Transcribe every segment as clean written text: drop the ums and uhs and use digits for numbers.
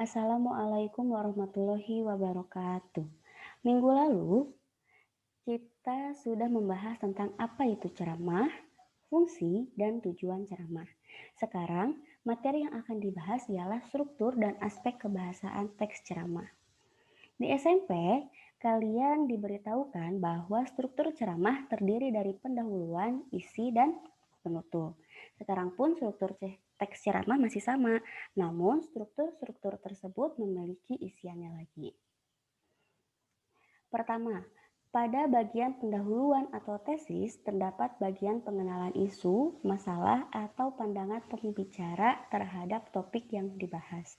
Assalamualaikum warahmatullahi wabarakatuh. Minggu lalu, kita sudah membahas tentang apa itu ceramah, fungsi, dan tujuan ceramah. Sekarang, materi yang akan dibahas ialah struktur dan aspek kebahasaan teks ceramah. Di SMP, kalian diberitahukan bahwa struktur ceramah terdiri dari pendahuluan, isi, dan penutup. Sekarang pun struktur teks ceramah masih sama, namun struktur-struktur tersebut memiliki isiannya lagi. Pertama, pada bagian pendahuluan atau tesis terdapat bagian pengenalan isu, masalah, atau pandangan pembicara terhadap topik yang dibahas.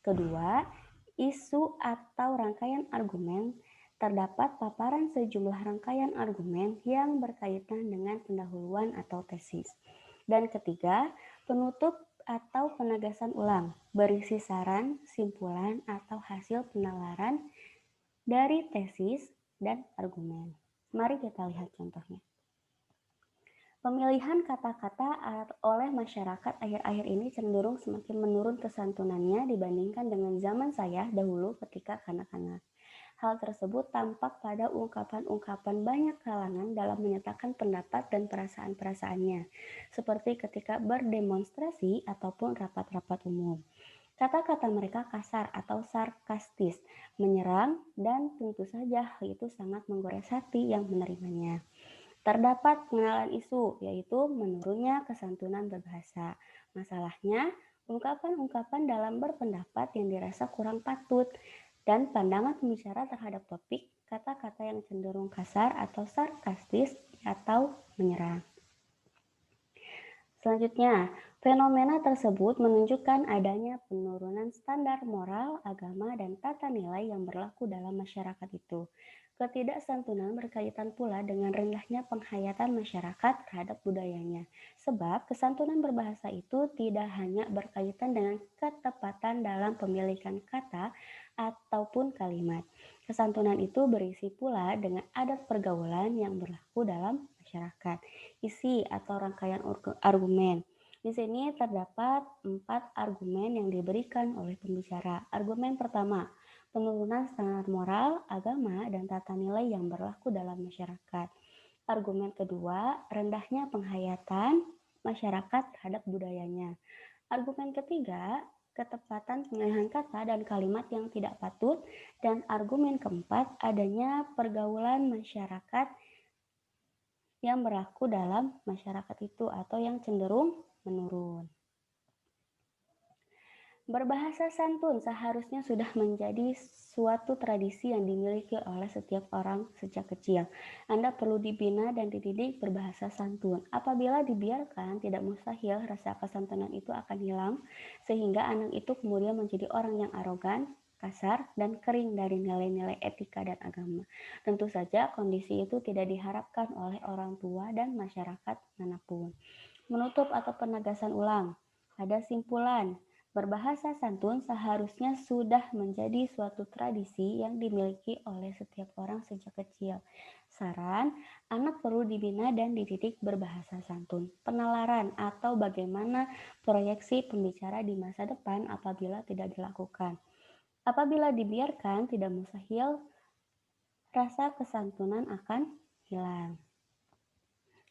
Kedua, isu atau rangkaian argumen terdapat paparan sejumlah rangkaian argumen yang berkaitan dengan pendahuluan atau tesis. Dan ketiga, penutup atau penegasan ulang berisi saran, simpulan, atau hasil penalaran dari tesis dan argumen. Mari kita lihat contohnya. Pemilihan kata-kata oleh masyarakat akhir-akhir ini cenderung semakin menurun kesantunannya dibandingkan dengan zaman saya dahulu ketika kanak-kanak. Hal tersebut tampak pada ungkapan-ungkapan banyak kalangan dalam menyatakan pendapat dan perasaan-perasaannya, seperti ketika berdemonstrasi ataupun rapat-rapat umum. Kata-kata mereka kasar atau sarkastis, menyerang, dan tentu saja hal itu sangat menggores hati yang menerimanya. Terdapat pengenalan isu, yaitu menurunnya kesantunan berbahasa. Masalahnya, ungkapan-ungkapan dalam berpendapat yang dirasa kurang patut, dan pandangan pembicara terhadap topik, kata-kata yang cenderung kasar atau sarkastis atau menyerang. Selanjutnya, fenomena tersebut menunjukkan adanya penurunan standar moral, agama, dan tata nilai yang berlaku dalam masyarakat itu. Ketidaksantunan berkaitan pula dengan rendahnya penghayatan masyarakat terhadap budayanya, sebab kesantunan berbahasa itu tidak hanya berkaitan dengan ketepatan dalam pemilikan kata ataupun kalimat. Kesantunan itu berisi pula dengan adat pergaulan yang berlaku dalam masyarakat. Isi atau rangkaian argumen. Di sini terdapat 4 argumen yang diberikan oleh pembicara. Argumen pertama, penurunan standar moral, agama, dan tata nilai yang berlaku dalam masyarakat. Argumen kedua, rendahnya penghayatan masyarakat terhadap budayanya. Argumen ketiga, ketepatan pemilihan kata dan kalimat yang tidak patut. Dan argumen keempat, adanya pergaulan masyarakat yang berlaku dalam masyarakat itu atau yang cenderung menurun. Berbahasa santun seharusnya sudah menjadi suatu tradisi yang dimiliki oleh setiap orang sejak kecil. Anda perlu dibina dan dididik berbahasa santun. Apabila dibiarkan, tidak mustahil rasa kesantunan itu akan hilang, sehingga anak itu kemudian menjadi orang yang arogan, kasar, dan kering dari nilai-nilai etika dan agama. Tentu saja kondisi itu tidak diharapkan oleh orang tua dan masyarakat manapun. Menutup atau penegasan ulang. Ada simpulan. Berbahasa santun seharusnya sudah menjadi suatu tradisi yang dimiliki oleh setiap orang sejak kecil. Saran, anak perlu dibina dan dididik berbahasa santun. Penalaran atau bagaimana proyeksi pembicara di masa depan apabila tidak dilakukan. Apabila dibiarkan, tidak mustahil rasa kesantunan akan hilang.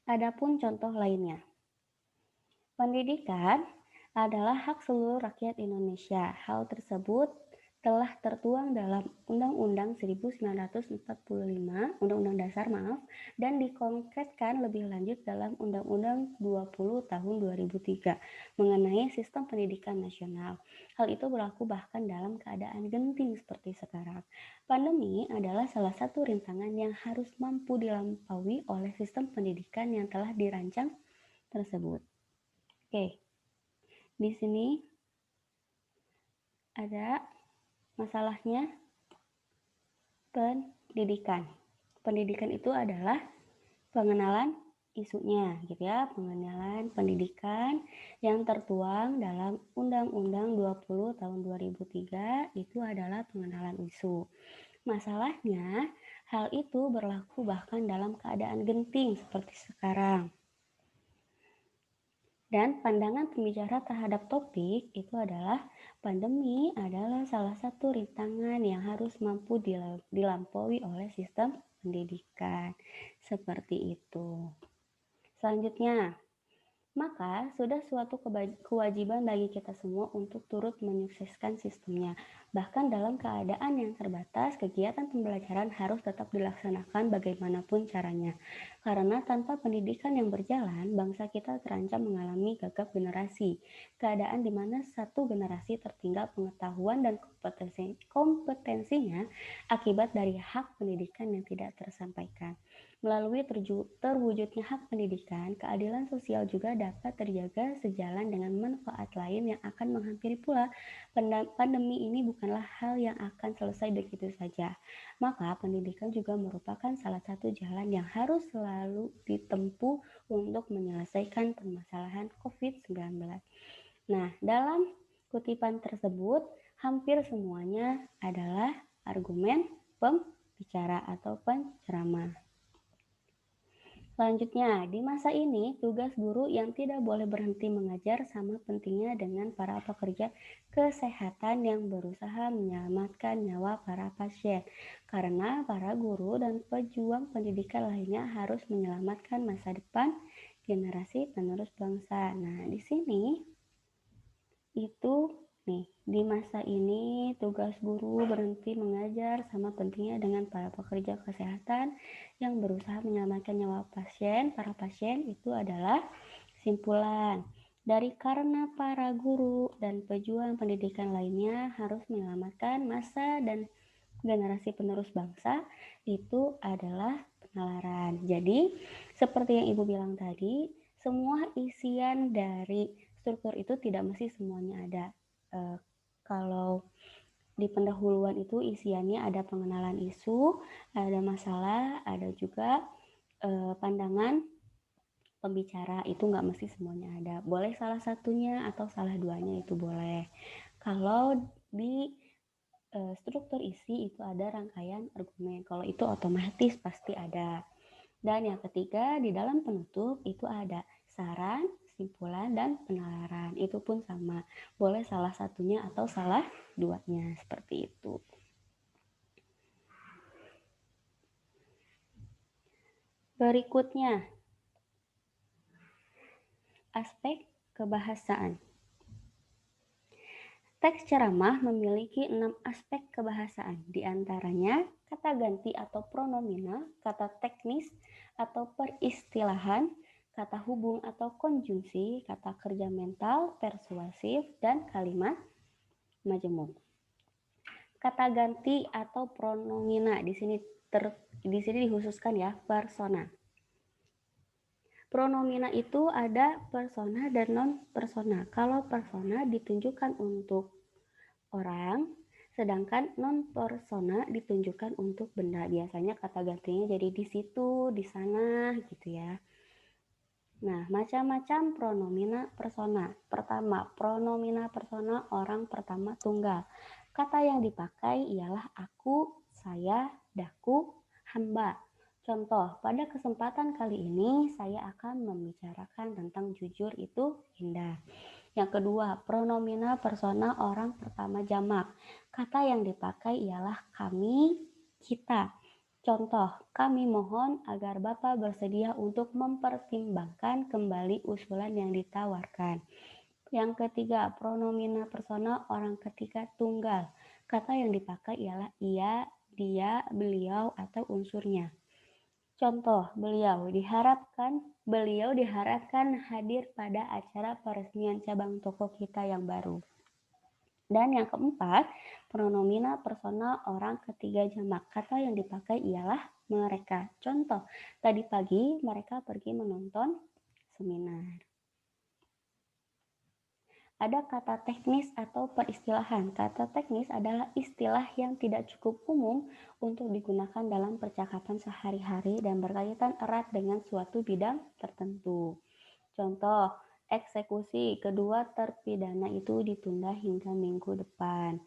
Adapun contoh lainnya. Pendidikan adalah hak seluruh rakyat Indonesia. Hal tersebut telah tertuang dalam Undang-Undang 1945, Undang-Undang Dasar dan dikonkretkan lebih lanjut dalam Undang-Undang 20 tahun 2003 mengenai sistem pendidikan nasional. Hal itu berlaku bahkan dalam keadaan genting seperti sekarang. Pandemi adalah salah satu rintangan yang harus mampu dilampaui oleh sistem pendidikan yang telah dirancang tersebut. Oke. Di sini ada masalahnya pendidikan. Pendidikan itu adalah pengenalan isunya, gitu ya, pengenalan pendidikan yang tertuang dalam Undang-Undang 20 tahun 2003 itu adalah pengenalan isu. Masalahnya, hal itu berlaku bahkan dalam keadaan genting seperti sekarang. Dan pandangan pembicara terhadap topik itu adalah pandemi adalah salah satu rintangan yang harus mampu dilampaui oleh sistem pendidikan. Seperti itu. Selanjutnya, maka sudah suatu kewajiban bagi kita semua untuk turut menyukseskan sistemnya. Bahkan dalam keadaan yang terbatas, kegiatan pembelajaran harus tetap dilaksanakan bagaimanapun caranya. Karena tanpa pendidikan yang berjalan, bangsa kita terancam mengalami gagap generasi. Keadaan di mana satu generasi tertinggal pengetahuan dan kompetensinya akibat dari hak pendidikan yang tidak tersampaikan. Melalui terwujudnya hak pendidikan, keadilan sosial juga dapat terjaga sejalan dengan manfaat lain yang akan menghampiri pula. Pandemi ini bukanlah hal yang akan selesai begitu saja. Maka pendidikan juga merupakan salah satu jalan yang harus selalu ditempuh untuk menyelesaikan permasalahan COVID-19. Nah, dalam kutipan tersebut, hampir semuanya adalah argumen pembicara atau penceramah. Selanjutnya, di masa ini, tugas guru yang tidak boleh berhenti mengajar sama pentingnya dengan para pekerja kesehatan yang berusaha menyelamatkan nyawa para pasien. Karena para guru dan pejuang pendidikan lainnya harus menyelamatkan masa depan generasi penerus bangsa. Nah, di sini itu nih, di masa ini tugas guru berhenti mengajar sama pentingnya dengan para pekerja kesehatan yang berusaha menyelamatkan nyawa para pasien itu adalah simpulan. Karena para guru dan pejuang pendidikan lainnya harus menyelamatkan masa dan generasi penerus bangsa, itu adalah penalaran. Jadi, seperti yang Ibu bilang tadi, semua isian dari struktur itu tidak mesti semuanya ada. Kalau di pendahuluan itu isiannya ada pengenalan isu, ada masalah, ada juga pandangan pembicara, itu nggak mesti semuanya ada. Boleh salah satunya atau salah duanya itu boleh. Kalau di struktur isi itu ada rangkaian argumen. Kalau itu otomatis pasti ada. Dan yang ketiga, di dalam penutup itu ada saran, simpulan, dan penalaran. Itu pun sama. Boleh salah satunya atau salah duanya. Seperti itu. Berikutnya, aspek kebahasaan. Teks ceramah memiliki 6 aspek kebahasaan, di antaranya kata ganti atau pronomina, kata teknis atau peristilahan, kata hubung atau konjungsi, kata kerja mental, persuasif, dan kalimat majemuk. Kata ganti atau pronomina di sini dikhususkan ya, persona. Pronomina itu ada persona dan non-persona. Kalau persona ditunjukkan untuk orang, sedangkan non-persona ditunjukkan untuk benda. Biasanya kata gantinya jadi di situ, di sana gitu ya. Nah, macam-macam pronomina persona. Pertama, pronomina persona orang pertama tunggal. Kata yang dipakai ialah aku, saya, daku, hamba. Contoh, pada kesempatan kali ini saya akan membicarakan tentang jujur itu indah. Yang kedua, pronomina persona orang pertama jamak. Kata yang dipakai ialah kami, kita. Contoh, kami mohon agar Bapak bersedia untuk mempertimbangkan kembali usulan yang ditawarkan. Yang ketiga, pronomina persona orang ketiga tunggal. Kata yang dipakai ialah ia, dia, beliau, atau unsurnya. Contoh, beliau diharapkan hadir pada acara peresmian cabang toko kita yang baru. Dan yang keempat, pronomina persona orang ketiga jamak. Kata yang dipakai ialah mereka. Contoh, tadi pagi mereka pergi menonton seminar. Ada kata teknis atau peristilahan. Kata teknis adalah istilah yang tidak cukup umum untuk digunakan dalam percakapan sehari-hari dan berkaitan erat dengan suatu bidang tertentu. Contoh, eksekusi kedua terpidana itu ditunda hingga minggu depan.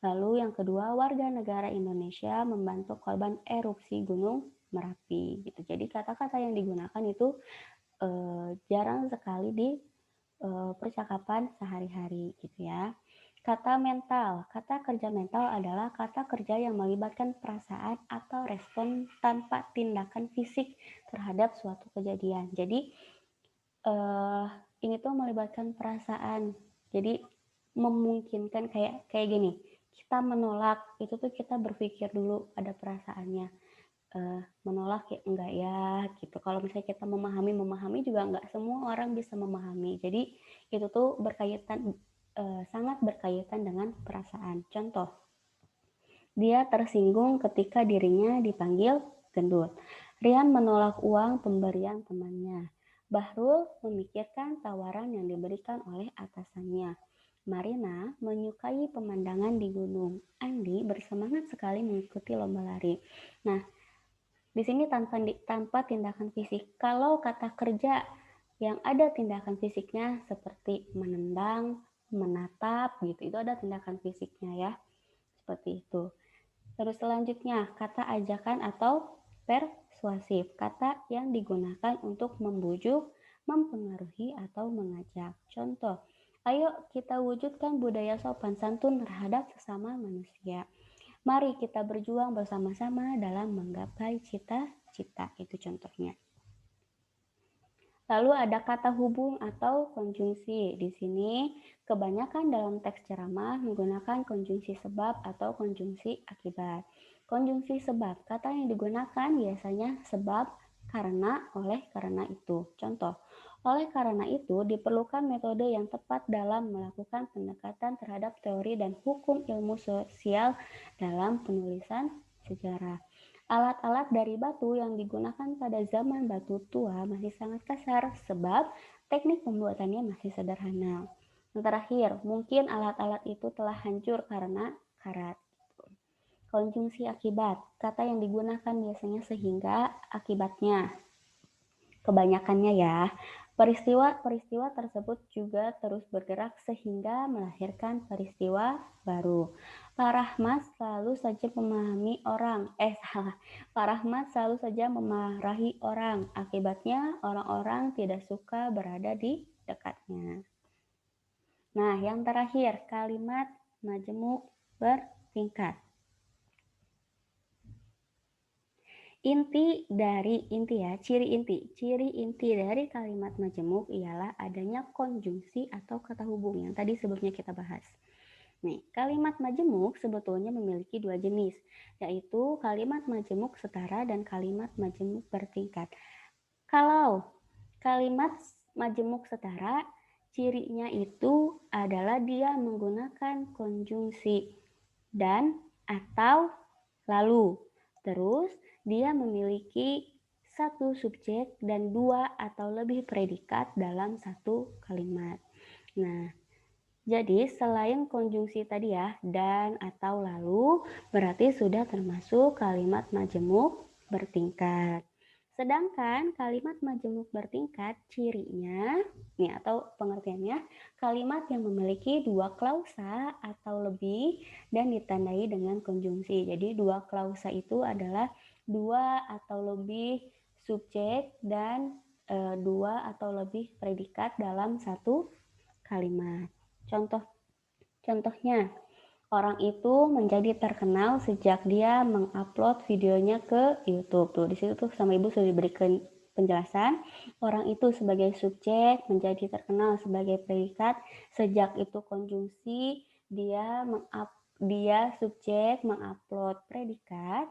Lalu yang kedua, warga negara Indonesia membantu korban erupsi Gunung Merapi. Gitu. Jadi kata-kata yang digunakan itu jarang sekali percakapan sehari-hari gitu ya. Kata mental, kata kerja mental adalah kata kerja yang melibatkan perasaan atau respon tanpa tindakan fisik terhadap suatu kejadian. Jadi eh, ini tuh melibatkan perasaan. Jadi memungkinkan kayak kayak gini. Kita menolak itu tuh kita berpikir dulu ada perasaannya. Menolak ya enggak ya gitu. Kalau misalnya kita memahami juga enggak semua orang bisa memahami. Jadi itu tuh berkaitan sangat berkaitan dengan perasaan. Contoh, dia tersinggung ketika dirinya dipanggil gendut. Rian menolak uang pemberian temannya. Bahrul memikirkan tawaran yang diberikan oleh atasannya. Marina menyukai pemandangan di gunung. Andi bersemangat sekali mengikuti lomba lari. Nah, di sini tanpa tindakan fisik. Kalau kata kerja yang ada tindakan fisiknya seperti menendang, menatap gitu, itu ada tindakan fisiknya ya. Seperti itu. Terus selanjutnya, kata ajakan atau persuasif, kata yang digunakan untuk membujuk, mempengaruhi, atau mengajak. Contoh, ayo kita wujudkan budaya sopan santun terhadap sesama manusia. Mari kita berjuang bersama-sama dalam menggapai cita-cita. Itu contohnya. Lalu ada kata hubung atau konjungsi. Di sini kebanyakan dalam teks ceramah menggunakan konjungsi sebab atau konjungsi akibat. Konjungsi sebab, kata yang digunakan biasanya sebab, karena, oleh, karena itu. Contoh, oleh karena itu diperlukan metode yang tepat dalam melakukan pendekatan terhadap teori dan hukum ilmu sosial dalam penulisan sejarah. Alat-alat dari batu yang digunakan pada zaman batu tua masih sangat kasar sebab teknik pembuatannya masih sederhana. Yang terakhir, mungkin alat-alat itu telah hancur karena karat. Konjungsi akibat, kata yang digunakan biasanya sehingga akibatnya. Kebanyakannya ya, peristiwa-peristiwa tersebut juga terus bergerak sehingga melahirkan peristiwa baru. Pak Rahmat selalu saja memahami orang. Pak Rahmat selalu saja memarahi orang. Akibatnya orang-orang tidak suka berada di dekatnya. Nah, yang terakhir, kalimat majemuk bertingkat. Ciri inti dari kalimat majemuk ialah adanya konjungsi atau kata hubung yang tadi sebelumnya kita bahas. Nih, kalimat majemuk sebetulnya memiliki dua jenis, yaitu kalimat majemuk setara dan kalimat majemuk bertingkat. Kalau kalimat majemuk setara, cirinya itu adalah dia menggunakan konjungsi dan atau lalu. Terus dia memiliki satu subjek dan dua atau lebih predikat dalam satu kalimat. Nah, jadi selain konjungsi tadi ya, dan atau lalu, berarti sudah termasuk kalimat majemuk bertingkat. Sedangkan kalimat majemuk bertingkat cirinya, nih atau pengertiannya, kalimat yang memiliki dua klausa atau lebih dan ditandai dengan konjungsi. Jadi dua klausa itu adalah dua atau lebih subjek dan dua atau lebih predikat dalam satu kalimat. Contohnya, orang itu menjadi terkenal sejak dia mengupload videonya ke YouTube. Tuh, di situ tuh sama Ibu sudah diberikan penjelasan. Orang itu sebagai subjek menjadi terkenal sebagai predikat sejak itu konjungsi dia subjek mengupload predikat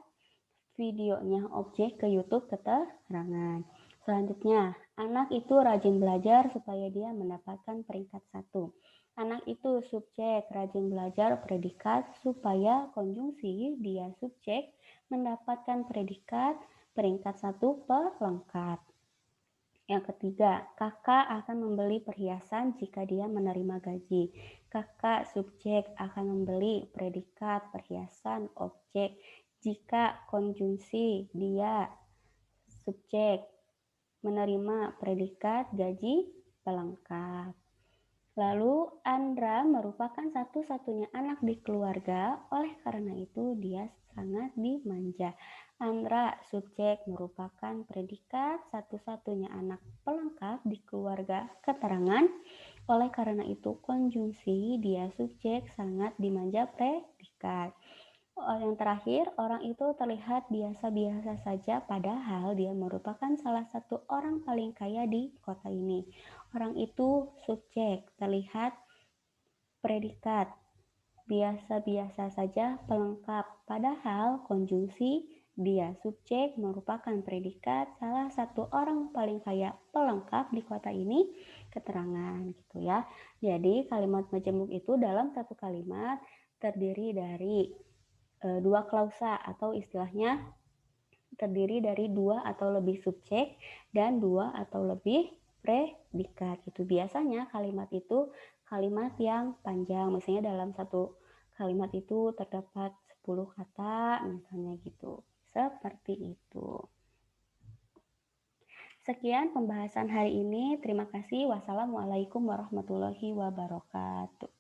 videonya objek ke YouTube keterangan. Selanjutnya, anak itu rajin belajar supaya dia mendapatkan peringkat 1. Anak itu subjek rajin belajar predikat supaya konjungsi dia subjek mendapatkan predikat peringkat 1 pelengkap. Yang ketiga, kakak akan membeli perhiasan jika dia menerima gaji. Kakak subjek akan membeli predikat perhiasan objek jika konjungsi dia subjek menerima predikat gaji pelengkap. Lalu Andra merupakan satu-satunya anak di keluarga, oleh karena itu dia sangat dimanja. Andra subjek merupakan predikat satu-satunya anak pelengkap di keluarga keterangan Oleh karena itu, konjungsi dia subjek sangat dimanja predikat. Yang terakhir, orang itu terlihat biasa-biasa saja padahal dia merupakan salah satu orang paling kaya di kota ini. Orang itu subjek, terlihat predikat, biasa-biasa saja pelengkap, padahal konjungsi dia subjek merupakan predikat salah satu orang paling kaya pelengkap di kota ini keterangan gitu ya. Jadi kalimat majemuk itu dalam satu kalimat terdiri dari dua klausa atau istilahnya terdiri dari dua atau lebih subjek dan dua atau lebih predikat. Itu biasanya kalimat itu kalimat yang panjang. Misalnya dalam satu kalimat itu terdapat 10 kata misalnya gitu. Seperti itu. Sekian pembahasan hari ini. Terima kasih. Wassalamualaikum warahmatullahi wabarakatuh.